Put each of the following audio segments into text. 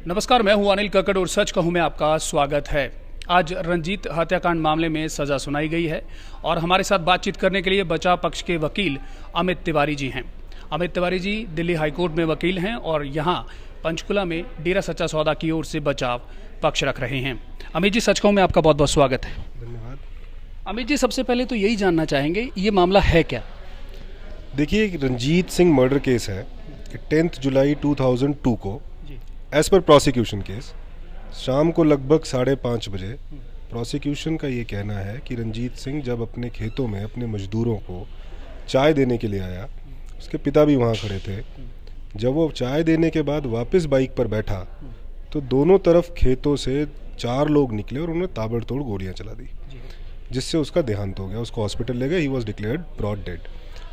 नमस्कार, मैं हूं अनिल कक्कड़ और सच कहूं में आपका स्वागत है। आज रंजीत हत्याकांड मामले में सजा सुनाई गई है और हमारे साथ बातचीत करने के लिए बचाव पक्ष के वकील अमित तिवारी जी हैं। अमित तिवारी जी दिल्ली हाईकोर्ट में वकील हैं और यहां पंचकुला में डेरा सच्चा सौदा की ओर से बचाव पक्ष रख रहे हैं। अमित जी, सच कहूं में आपका बहुत बहुत स्वागत है। धन्यवाद। अमित जी, सबसे पहले तो यही जानना चाहेंगे, ये मामला है क्या? देखिए, एक रंजीत सिंह मर्डर केस है। 10 जुलाई 2002 को एज पर प्रोसिक्यूशन केस शाम को लगभग 5:30 बजे प्रोसिक्यूशन का ये कहना है कि रंजीत सिंह जब अपने खेतों में अपने मजदूरों को चाय देने के लिए आया, उसके पिता भी वहाँ खड़े थे। जब वो चाय देने के बाद वापस बाइक पर बैठा तो दोनों तरफ खेतों से 4 लोग निकले और उन्होंने ताबड़तोड़ गोलियां चला दी, जिससे उसका देहांत हो गया। उसको हॉस्पिटल ले गए, he was declared broad dead.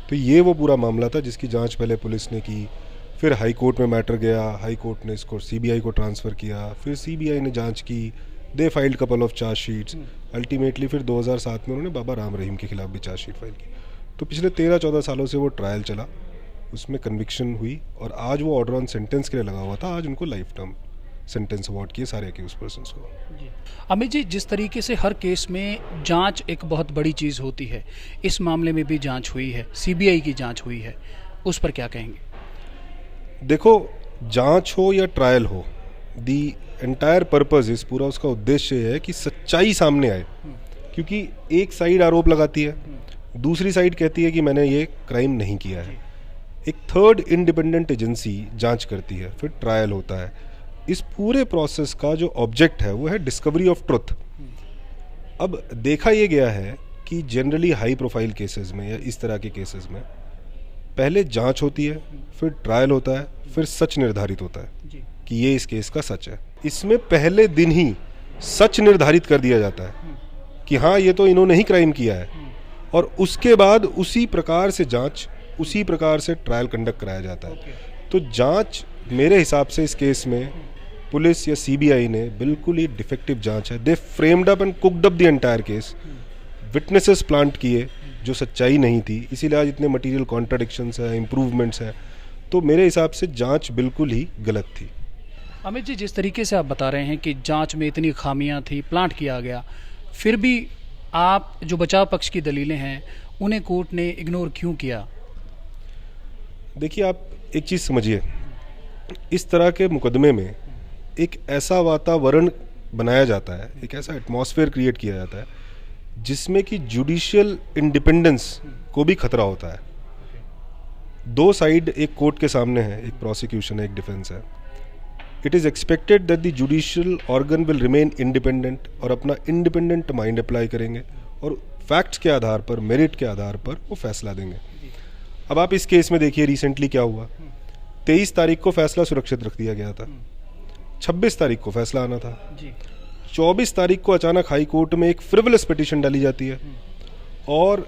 तो ये वो पूरा मामला था जिसकी जांच पहले पुलिस ने की, फिर हाई कोर्ट में मैटर गया, हाई कोर्ट ने इसको सीबीआई को ट्रांसफ़र किया, फिर सीबीआई ने जांच की, दे filed couple of chargesheets. Ultimately फिर 2007 में उन्होंने बाबा राम रहीम के खिलाफ भी चार्जशीट फाइल की। तो पिछले 13-14 सालों से वो ट्रायल चला, उसमें कन्विक्शन हुई और आज वो ऑर्डर ऑन सेंटेंस के लिए लगा हुआ था। आज उनको लाइफ टर्म सेंटेंस अवार्ड किए सारे अक्यूज पर्सन्स को। अमित जी, जिस तरीके से हर केस में जांच एक बहुत बड़ी चीज़ होती है, इस मामले में भी जांच हुई है, सीबीआई की जांच हुई है, उस पर क्या कहेंगे? देखो, जांच हो या ट्रायल हो, दी एंटायर पर्पस इस पूरा उसका उद्देश्य है कि सच्चाई सामने आए। क्योंकि एक साइड आरोप लगाती है, दूसरी साइड कहती है कि मैंने ये क्राइम नहीं किया है। एक थर्ड इंडिपेंडेंट एजेंसी जांच करती है, फिर ट्रायल होता है। इस पूरे प्रोसेस का जो ऑब्जेक्ट है वो है डिस्कवरी ऑफ ट्रुथ। अब देखा यह गया है कि जनरली हाई प्रोफाइल केसेस में या इस तरह के केसेस में पहले जांच होती है, फिर ट्रायल होता है, फिर सच निर्धारित होता है कि ये इस केस का सच है। इसमें पहले दिन ही सच निर्धारित कर दिया जाता है कि हाँ, ये तो इन्होंने ही क्राइम किया है, और उसके बाद उसी प्रकार से जांच, उसी प्रकार से ट्रायल कंडक्ट कराया जाता है। तो जांच मेरे हिसाब से इस केस में पुलिस या सीबीआई ने बिल्कुल ही डिफेक्टिव जांच है। They framed up and cooked up the entire case. Witnesses plant किए जो सच्चाई नहीं थी, इसीलिए आज इतने मटेरियल कॉन्ट्राडिक्शंस है, इम्प्रूवमेंट्स है। तो मेरे हिसाब से जांच बिल्कुल ही गलत थी। अमित जी, जिस तरीके से आप बता रहे हैं कि जांच में इतनी खामियां थी, प्लांट किया गया, फिर भी आप जो बचाव पक्ष की दलीलें हैं उन्हें कोर्ट ने इग्नोर क्यों किया? देखिए, आप एक चीज़ समझिए, इस तरह के मुकदमे में एक ऐसा वातावरण बनाया जाता है, एक ऐसा एटमॉस्फेयर क्रिएट किया जाता है जिसमें कि जुडिशियल इंडिपेंडेंस को भी खतरा होता है। दो साइड एक कोर्ट के सामने है, एक प्रोसिक्यूशन है, एक डिफेंस है। It is expected that the judicial organ will remain independent और अपना इंडिपेंडेंट माइंड अप्लाई करेंगे और फैक्ट्स के आधार पर, मेरिट के आधार पर वो फैसला देंगे। अब आप इस केस में देखिए, रिसेंटली क्या हुआ। 23 तारीख को फैसला सुरक्षित रख दिया गया था, 26 तारीख को फैसला आना था। 24 तारीख को अचानक हाई कोर्ट में एक फ्रिवलेस पिटीशन डाली जाती है और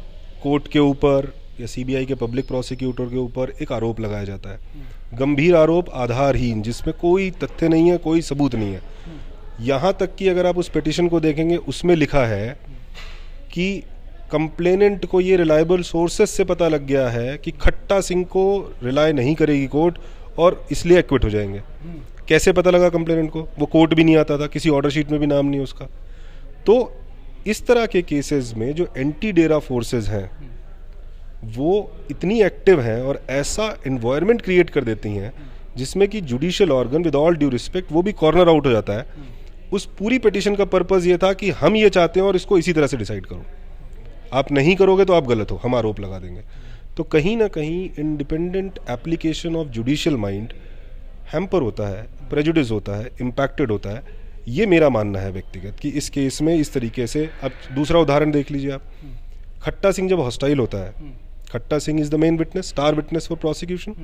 कोर्ट के ऊपर या सीबीआई के पब्लिक प्रोसिक्यूटर के ऊपर एक आरोप लगाया जाता है, गंभीर आरोप, आधारहीन, जिसमें कोई तथ्य नहीं है, कोई सबूत नहीं है। यहाँ तक कि अगर आप उस पिटीशन को देखेंगे, उसमें लिखा है कि कंप्लेनेंट को ये रिलायबल सोर्सेस से पता लग गया है कि खट्टा सिंह को रिलाय नहीं करेगी कोर्ट और इसलिए एक्विट हो जाएंगे। कैसे पता लगा कंप्लेनेंट को? वो कोर्ट भी नहीं आता था, किसी ऑर्डर शीट में भी नाम नहीं उसका। तो इस तरह के केसेस में जो एंटी डेरा फोर्सेस हैं वो इतनी एक्टिव हैं और ऐसा एनवायरनमेंट क्रिएट कर देती हैं जिसमें कि judicial organ, with all due respect, वो भी कॉर्नर आउट हो जाता है। उस पूरी पिटीशन का पर्पस ये था कि हम ये चाहते हैं और इसको इसी तरह से डिसाइड करो, आप नहीं करोगे तो आप गलत हो, हम आरोप लगा देंगे। तो कहीं ना कहीं independent application of judicial mind hamper होता है, प्रेजुडिस होता है, इम्पैक्टेड होता है। ये मेरा मानना है व्यक्तिगत कि इस केस में इस तरीके से। अब दूसरा उदाहरण देख लीजिए आप, खट्टा सिंह जब हॉस्टाइल होता है, खट्टा Singh is the main witness, star witness for prosecution.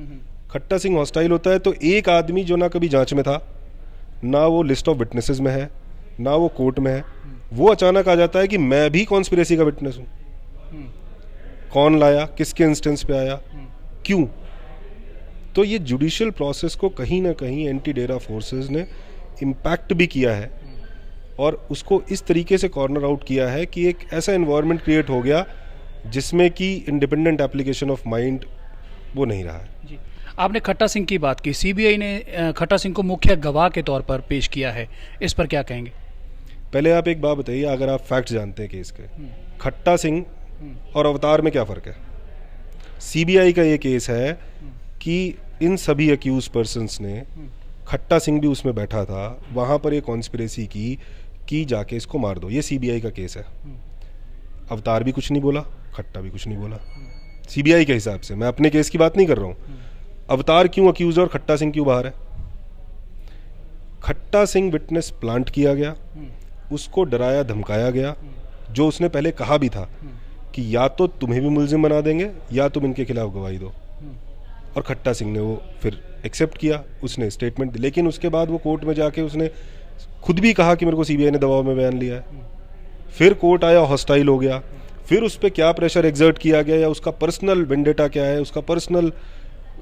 खट्टा सिंह हॉस्टाइल होता है तो एक आदमी जो ना कभी जांच में था, ना वो लिस्ट ऑफ विटनेसेस में है, ना वो कोर्ट में है, वो अचानक आ जाता है कि मैं भी कॉन्स्पिरेसी का विटनेस हूँ। कौन लाया, किसके इंस्टेंस पे आया, क्यों? तो ये जुडिशियल प्रोसेस को कहीं ना कहीं एंटी डेरा फोर्सेस ने इम्पैक्ट भी किया है और उसको इस तरीके से कॉर्नर आउट किया है कि एक ऐसा एनवायरनमेंट क्रिएट हो गया जिसमें कि इंडिपेंडेंट एप्लीकेशन ऑफ माइंड वो नहीं रहा है। जी, आपने खट्टा सिंह की बात की। सीबीआई ने खट्टा सिंह को मुख्य गवाह के तौर पर पेश किया है, इस पर क्या कहेंगे? पहले आप एक बात बताइए, अगर आप फैक्ट जानते हैं केस के, खट्टा सिंह और अवतार में क्या फ़र्क है? सीबीआई का ये केस है कि इन सभी अक्यूज पर्सन्स ने, खट्टा सिंह भी उसमें बैठा था, वहाँ पर एक कॉन्स्पिरेसी की कि जाके इसको मार दो। ये सीबीआई का केस है। अवतार भी कुछ नहीं बोला, खट्टा भी कुछ नहीं बोला सीबीआई के हिसाब से। मैं अपने केस की बात नहीं कर रहा हूँ। अवतार क्यों अक्यूज है और खट्टा सिंह क्यों बाहर है? खट्टा सिंह विटनेस प्लांट किया गया, उसको डराया धमकाया गया, जो उसने पहले कहा भी था कि या तो तुम्हें भी मुलजिम बना देंगे या तुम इनके खिलाफ गवाही दो। और खट्टा सिंह ने वो फिर एक्सेप्ट किया, उसने स्टेटमेंट दी। लेकिन उसके बाद वो कोर्ट में जाके उसने खुद भी कहा कि मेरे को सीबीआई ने दबाव में बयान लिया है। फिर कोर्ट आया, हॉस्टाइल हो गया। फिर उस पर क्या प्रेशर एग्जर्ट किया गया, या उसका पर्सनल वेंडेटा क्या है, उसका पर्सनल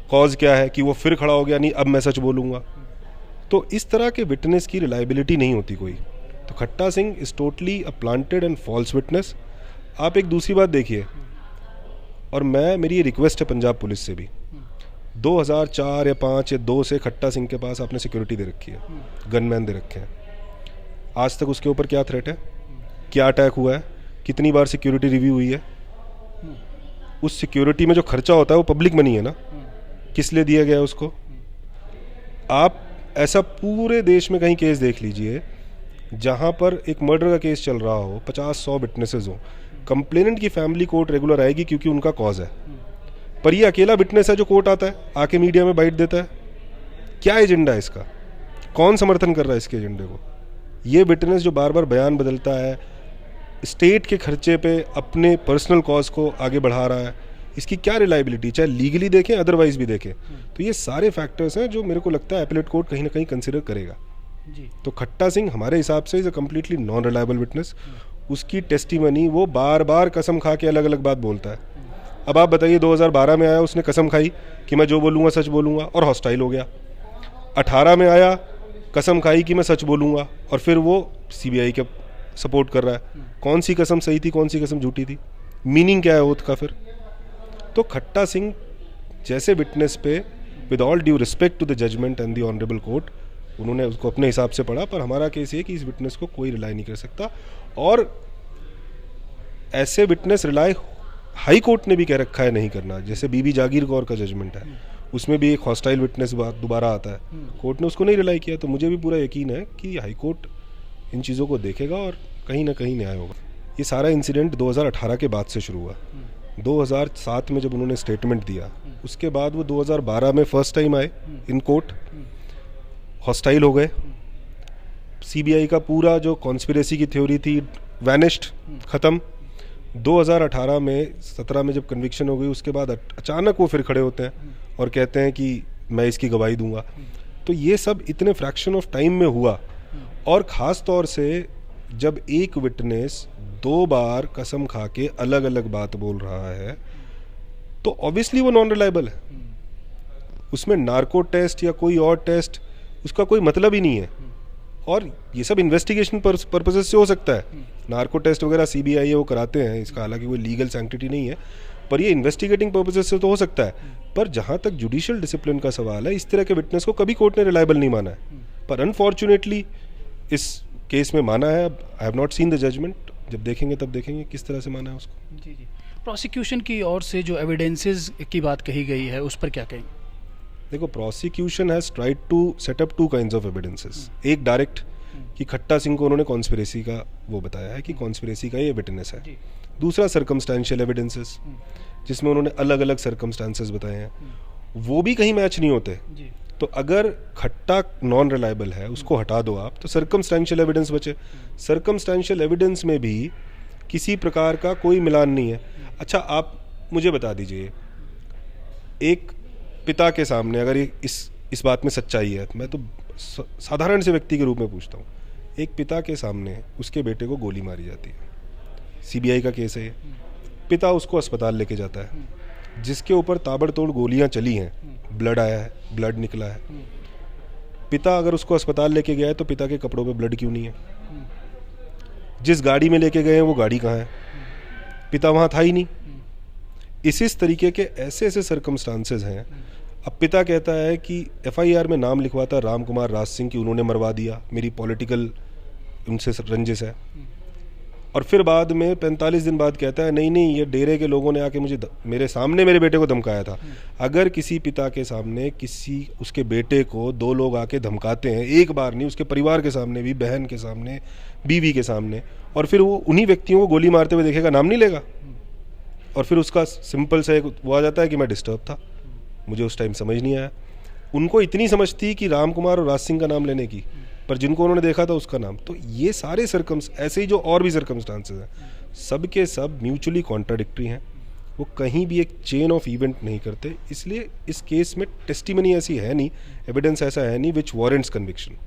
कॉज क्या है कि वो फिर खड़ा हो गया, नहीं अब मैं सच बोलूँगा। तो इस तरह के विटनेस की रिलायबिलिटी नहीं होती कोई। तो Khatta Singh is totally a planted and false witness. आप एक दूसरी बात देखिए, और मेरी रिक्वेस्ट है पंजाब पुलिस से भी, 2004 या 5 या 2 से खट्टा सिंह के पास आपने सिक्योरिटी दे रखी है, गनमैन दे रखे हैं। आज तक उसके ऊपर क्या थ्रेट है, क्या अटैक हुआ है, कितनी बार सिक्योरिटी रिव्यू हुई है? उस सिक्योरिटी में जो खर्चा होता है वो पब्लिक मनी है ना, किस लिए दिया गया है उसको? आप ऐसा पूरे देश में कहीं केस देख लीजिए जहां पर एक मर्डर का केस चल रहा हो, 50-100 विटनेसेस हो, कंप्लेनेंट की फैमिली कोर्ट रेगुलर आएगी क्योंकि उनका कॉज है, पर ये अकेला विटनेस है जो कोर्ट आता है, आके मीडिया में बाइट देता है। क्या एजेंडा है इसका? कौन समर्थन कर रहा है इसके एजेंडे को? ये विटनेस जो बार बार बयान बदलता है, स्टेट के खर्चे पे अपने पर्सनल कॉज को आगे बढ़ा रहा है, इसकी क्या रिलायबिलिटी, चाहे लीगली देखें अदरवाइज भी देखें? तो ये सारे फैक्टर्स हैं जो मेरे को लगता है एपीलेट कोर्ट कहीं ना कहीं कंसिडर करेगा। तो खट्टा सिंह हमारे हिसाब से is a completely non reliable witness. उसकी टेस्टिमनी, वो बार बार कसम खा के अलग अलग बात बोलता है। अब आप बताइए, 2012 में आया, उसने कसम खाई कि मैं जो बोलूँगा सच बोलूँगा, और हॉस्टाइल हो गया। 18 में आया, कसम खाई कि मैं सच बोलूँगा, और फिर वो सीबीआई के सपोर्ट कर रहा है। कौन सी कसम सही थी, कौन सी कसम झूठी थी? मीनिंग क्या है ओथ का फिर? तो खट्टा सिंह जैसे विटनेस पे, with all due respect to the judgement and the honourable court, उन्होंने उसको अपने हिसाब से पढ़ा, पर हमारा केस ये कि इस विटनेस को कोई रिलाई नहीं कर सकता। और ऐसे विटनेस रिलाई हाई कोर्ट ने भी कह रखा है नहीं करना। जैसे बीबी जागीर कौर का जजमेंट है, उसमें भी एक हॉस्टाइल विटनेस दोबारा आता है, कोर्ट ने उसको नहीं रिलाई किया। तो मुझे भी पूरा यकीन है कि हाई कोर्ट इन चीज़ों को देखेगा और कहीं ना कहीं न्याय होगा। ये सारा इंसिडेंट 2018 के बाद से शुरू हुआ। 2007 में जब उन्होंने स्टेटमेंट दिया, उसके बाद वो 2012 में फर्स्ट टाइम आए इन कोर्ट, हॉस्टाइल हो गए। सीबीआई का पूरा जो कॉन्स्पिरेसी की थ्योरी थी वैनिश्ड, ख़त्म। 2018 में 17 में जब कन्विक्शन हो गई, उसके बाद अचानक वो फिर खड़े होते हैं और कहते हैं कि मैं इसकी गवाही दूंगा। तो ये सब इतने फ्रैक्शन ऑफ टाइम में हुआ, और ख़ास तौर से जब एक विटनेस 2 बार कसम खा के अलग अलग बात बोल रहा है, तो ऑब्वियसली वो नॉन रिलायबल है। उसमें नार्को टेस्ट या कोई और टेस्ट, उसका कोई मतलब ही नहीं है। और ये सब इन्वेस्टिगेशन पर्पसेस से हो सकता है। नार्को टेस्ट वगैरह सीबीआई वो कराते हैं, इसका हालांकि कोई लीगल सैंक्टिटी नहीं है, पर ये इन्वेस्टिगेटिंग पर्पसेस से तो हो सकता है। पर जहाँ तक जुडिशियल डिसिप्लिन का सवाल है, इस तरह के विटनेस को कभी कोर्ट ने रिलायबल नहीं माना है, पर अनफॉर्चुनेटली इस केस में माना है। I have not seen the judgement, जब देखेंगे तब देखेंगे किस तरह से माना है उसको। जी। प्रोसिक्यूशन की ओर से जो एविडेंसेस की बात कही गई है, उस पर क्या कहेंगे? देखो, prosecution has tried to set up 2 kinds of evidences. एक डायरेक्ट कि खट्टा सिंह को उन्होंने कॉन्स्पिरेसी का वो बताया है कि कॉन्स्पिरेसी का ये विटनेस है। दूसरा सर्कमस्टेंशियल एविडेंसेस, जिसमें उन्होंने अलग अलग सर्कमस्टांसेस बताए हैं, वो भी कहीं मैच नहीं होते। तो अगर खट्टा नॉन रिलायबल है, उसको हटा दो आप, तो सर्कमस्टेंशियल एविडेंस बचे। सर्कमस्टेंशियल एविडेंस में भी किसी प्रकार का कोई मिलान नहीं है। अच्छा, आप मुझे बता दीजिए, एक पिता के सामने अगर इस बात में सच्चाई है, मैं तो साधारण से व्यक्ति के रूप में पूछता हूँ, एक पिता के सामने उसके बेटे को गोली मारी जाती है, सीबीआई का केस है ये, पिता उसको अस्पताल लेके जाता है, जिसके ऊपर ताबड़तोड़ गोलियां चली हैं, ब्लड आया है, ब्लड निकला है। पिता अगर उसको अस्पताल लेके गया है तो पिता के कपड़ों पे ब्लड क्यों नहीं है? जिस गाड़ी में लेके गए हैं वो गाड़ी कहाँ है? पिता वहाँ था ही नहीं। इस तरीके के ऐसे ऐसे सर्कमस्टांसेस हैं। अब पिता कहता है कि एफआईआर में नाम लिखवाता राम कुमार राज सिंह की, उन्होंने मरवा दिया, मेरी पॉलिटिकल उनसे रंजिश है। और फिर बाद में 45 दिन बाद कहता है नहीं नहीं, ये डेरे के लोगों ने आके मेरे सामने मेरे बेटे को धमकाया था। अगर किसी पिता के सामने किसी उसके बेटे को दो लोग आके धमकाते हैं, एक बार नहीं, उसके परिवार के सामने भी, बहन के सामने, बीवी के सामने, और फिर वो उन्हीं व्यक्तियों को गोली मारते हुए देखेगा, नाम नहीं लेगा। और फिर उसका सिंपल सा एक वो आ जाता है कि मैं डिस्टर्ब था, मुझे उस टाइम समझ नहीं आया। उनको इतनी समझ थी कि राम कुमार और राज सिंह का नाम लेने की, पर जिनको उन्होंने देखा था उसका नाम। तो ये सारे ऐसे ही जो और भी सर्कमस्टांसेस हैं, सब के सब म्यूचुअली कॉन्ट्राडिक्टरी हैं, वो कहीं भी एक चेन ऑफ इवेंट नहीं करते। इसलिए इस केस में टेस्टिमनी ऐसी है नहीं, एविडेंस ऐसा है नहीं विच वारंट्स कन्विक्शन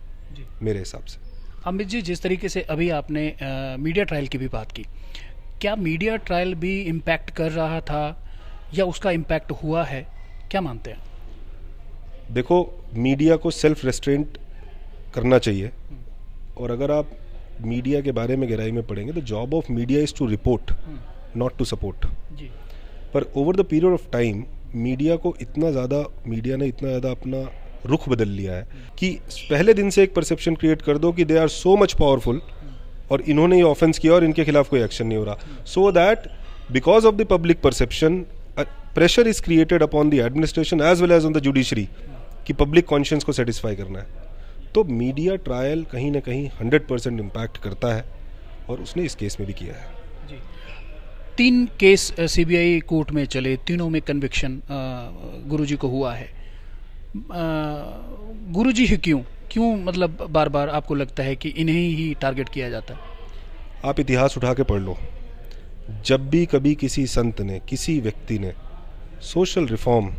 मेरे हिसाब से। अमित जी, जिस तरीके से अभी आपने मीडिया ट्रायल की भी बात की, क्या मीडिया ट्रायल भी इम्पैक्ट कर रहा था या उसका इम्पैक्ट हुआ है, क्या मानते हैं? देखो, मीडिया को सेल्फ रेस्ट्रेंट करना चाहिए, और अगर आप मीडिया के बारे में गहराई में पढ़ेंगे तो job of media is to report, not to support. पर over the period of time media ने इतना ज़्यादा अपना रुख बदल लिया है कि पहले दिन से एक परसेप्शन क्रिएट कर दो कि they are so much powerful और इन्होंने ये ऑफेंस किया और इनके खिलाफ कोई एक्शन नहीं हो रहा, so that because of the public perception pressure is created upon the administration as well as on the judiciary कि पब्लिक कॉन्शियंस को सेटिस्फाई करना है। तो मीडिया ट्रायल कहीं ना कहीं 100% इम्पैक्ट करता है, और उसने इस केस में भी किया है। 3 केस सीबीआई कोर्ट में चले, तीनों में कन्विक्शन गुरुजी को हुआ है। गुरुजी ही क्यों मतलब बार बार आपको लगता है कि इन्हें ही टारगेट किया जाता है? आप इतिहास उठा के पढ़ लो, जब भी कभी किसी संत ने, किसी व्यक्ति ने सोशल रिफॉर्म,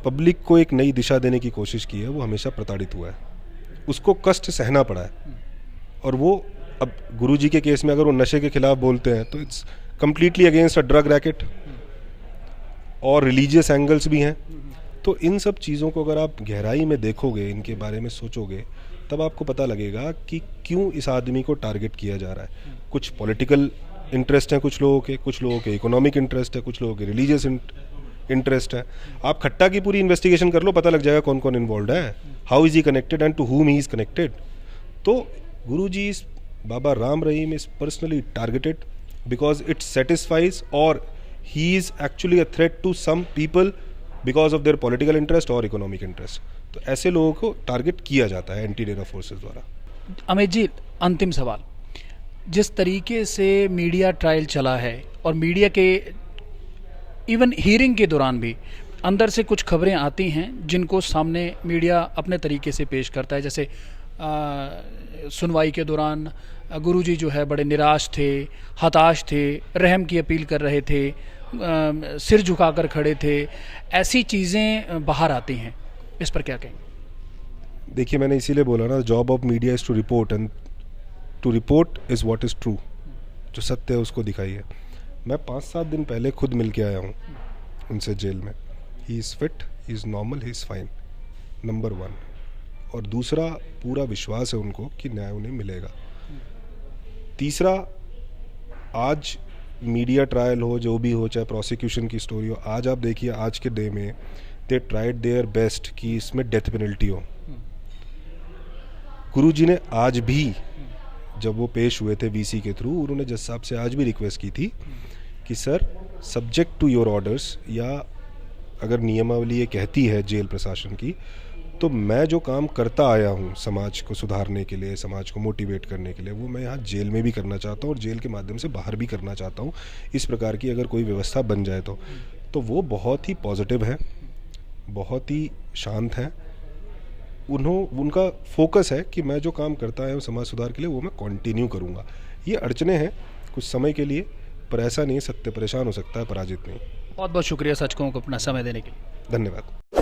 पब्लिक को एक नई दिशा देने की कोशिश की है, वो हमेशा प्रताड़ित हुआ है, उसको कष्ट सहना पड़ा है। और वो अब गुरुजी के केस में अगर वो नशे के खिलाफ बोलते हैं तो it's completely against a drug racket, और रिलीजियस एंगल्स भी हैं। तो इन सब चीज़ों को अगर आप गहराई में देखोगे, इनके बारे में सोचोगे, तब आपको पता लगेगा कि क्यों इस आदमी को टारगेट किया जा रहा है। कुछ पॉलिटिकल इंटरेस्ट हैं कुछ लोगों के इकोनॉमिक इंटरेस्ट है, कुछ लोगों के रिलीजियस इंटरेस्ट है। आप खट्टा की पूरी इन्वेस्टिगेशन कर लो, पता लग जाएगा कौन कौन इन्वॉल्व है, how is he connected and to whom he is connected. तो Guruji Baba Ram Rahim is personally targeted because it satisfies, और he is actually a threat to some people because of their political interest और इकोनॉमिक इंटरेस्ट। तो ऐसे लोगों को target किया जाता है एंटी टेरर फोर्सेस द्वारा। अमित जी, अंतिम सवाल, जिस तरीके से मीडिया ट्रायल चला है और मीडिया के इवन हियरिंग के दौरान भी अंदर से कुछ खबरें आती हैं जिनको सामने मीडिया अपने तरीके से पेश करता है, जैसे सुनवाई के दौरान गुरुजी जो है बड़े निराश थे, हताश थे, रहम की अपील कर रहे थे, सिर झुकाकर खड़े थे, ऐसी चीज़ें बाहर आती हैं, इस पर क्या कहेंगे? देखिए, मैंने इसीलिए बोला ना, job of media is to report, and to report is what is true. जो सत्य है उसको दिखाइए। मैं 5-7 दिन पहले खुद मिल के आया हूँ उनसे जेल में। He is fit, he is normal, he is fine, number 1। और दूसरा, पूरा विश्वास है उनको कि न्याय उन्हें मिलेगा। तीसरा, आज मीडिया ट्रायल हो, जो भी हो, चाहे प्रोसिक्यूशन की स्टोरी हो, आज आप देखिए आज के डे में दे ट्राइड देयर बेस्ट कि इसमें डेथ पेनल्टी हो। गुरुजी ने आज भी, जब वो पेश हुए थे वीसी के थ्रू, उन्होंने जज साहब से आज भी रिक्वेस्ट की थी कि sir, subject to your orders, या अगर नियमावली ये कहती है जेल प्रशासन की, तो मैं जो काम करता आया हूँ समाज को सुधारने के लिए, समाज को मोटिवेट करने के लिए, वो मैं यहाँ जेल में भी करना चाहता हूँ और जेल के माध्यम से बाहर भी करना चाहता हूँ। इस प्रकार की अगर कोई व्यवस्था बन जाए तो वो बहुत ही पॉजिटिव है, बहुत ही शांत हैं। उनका फोकस है कि मैं जो काम करता आया हूँ समाज सुधार के लिए, वो मैं कंटिन्यू करूँगा। ये अड़चने हैं कुछ समय के लिए, पर ऐसा नहीं, सत्य परेशान हो सकता है, पराजित नहीं। बहुत बहुत शुक्रिया सच को अपना समय देने के लिए। धन्यवाद।